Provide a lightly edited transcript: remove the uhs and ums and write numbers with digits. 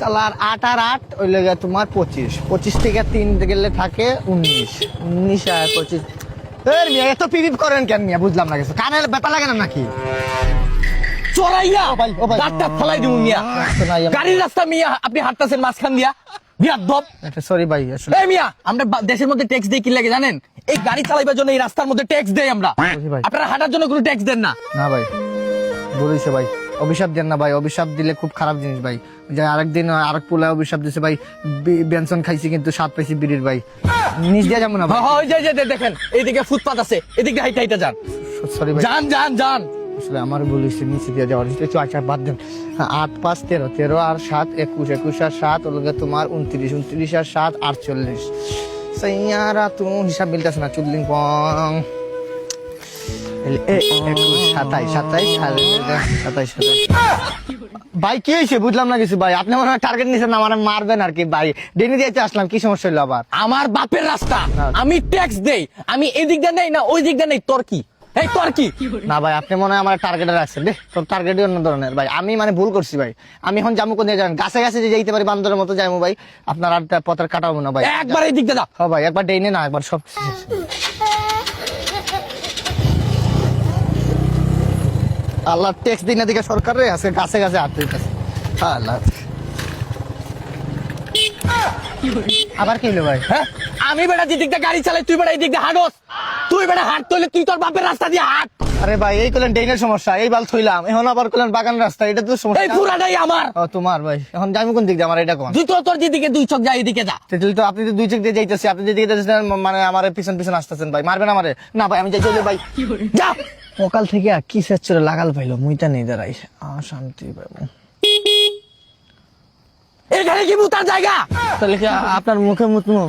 সালার 8 আর 8 ওই লাগে তোমার 25, 25 থেকে 3 গেলে থাকে 19, 19 আর 25। এর মিয়া এত পিরিপ করেন কেন মিয়া, বুঝলাম না কিছু, কানে ব্যাপার লাগে না নাকি? চড়াইয়া ও ভাই, ও ভাই। দাঁতটা ফলাই দিব মিয়া। গাড়ির রাস্তা মিয়া, আপনি হাঁটতেছেন মাঝখান দিয়া বিয়াদব। সরি ভাই, আসলে এই মিয়া, আমরা দেশের মধ্যে ট্যাক্স দেই কি লাগে জানেন? এই গাড়ি চালাইবার জন্য এই রাস্তার মধ্যে ট্যাক্স দেই আমরা। ভাই। আপনারা হাঁটার জন্য কোনো ট্যাক্স দেন না। না ভাই, বলেছে ভাই, অভিশাপ দেন না ভাই, অভিশাপ দিলে খুব খারাপ জিনিস ভাই। যে আরেকদিন আরেক পোলা অভিশাপ দিছে ভাই, বেনসন খাইছি কিন্তু স্বাদ পাইছি বিড়ির ভাই, নিজ দিয়া যাবো না ভাই। ওই যে দেখেন এইদিকে ফুটপাত আছে, এদিকে হাইটা হাইটা যান। সরি ভাই, যান যান যান। আসলে আমার ভুল হয়েছে, নিচে দিয়ে যাওয়ার একটু আচ্ছা বাদ দেন। 8 5 13, 13 আর 7 21, 21 আর 7 ওগুলো তোমার 29, 29 আর 7 48। সাইয়ারা তুমি হিসাব মিলতেছে না, চুদলিং পং 27। ভাই কি হয়েছে বুঝলাম না কিছু ভাই, আপনি মনে হয় টার্গেট নিছেন আমার মারবেন আর কি ভাই, ডেনি দিয়েছে আসলাম, কি সমস্যা হলো আবার? আমার বাপের রাস্তা, না। আমি ট্যাক্স দেই, আমি এদিক দিয়ে নেই না ওই দিক দিয়ে নেই, তোর কি? এই তোর কি? না ভাই, আপনি মনে হয় আমার টার্গেটে রাখছেন রে, তোর টার্গেটই অন্য ধরনের ভাই, আমি মানে ভুল করছি ভাই। আমি এখন যাবো কোন জায়গায়, গাছে গাছে যে যাইতে পারি বান্দরের মতো যাইমু ভাই, আপনার আর পথের কাটাবো না ভাই। একবার এই দিক দিয়ে যা। হ্যাঁ ভাই, একবার ডেইনে না একবার সব। আল্লাহ ট্যাক্স দিন এদিকে সরকারে আছে, গাছে গাছে হাত দিতেছে। আল্লাহ, আবার কি হলো ভাই? হ্যাঁ, আমি বেটা যে দিক দিয়ে গাড়ি চালাই, তুই বেটা এই দিক দিয়ে হাঁটস। তুই বেটা হাঁটতে হলে তুই তোর বাপের রাস্তা দিয়ে হাঁট। আরে ভাই, এই করলেন ডেইনের সমস্যা, এই বাল থইলাম, এখন আবার করলেন বাগান রাস্তা, এটা তো এই সমস্যা। পুরাটাই আমার। ও তোমার ভাই, এখন যাবো কোন দিক দিয়ে আমার এটা কোন? তুই তো তোর যেদিকে দুই চোখ যায় এদিকে যা। তাহলে তো আপনি তো দুই চোখ দিয়ে যাইতেছি, আপনি যেদিকে যাইতেছেন মানে আমার পিছন পিছন আসতেছেন ভাই, মারবেন আমারে? না ভাই, আমি যাই চলে ভাই। যা। সকাল থেকে কি সেচরে লাগাল পাইলো, মুইটা নেই দাঁড়াই, শান্তি পাবো। এখানে কি মুতার জায়গা? তাহলে কি আপনার মুখে মুতমু?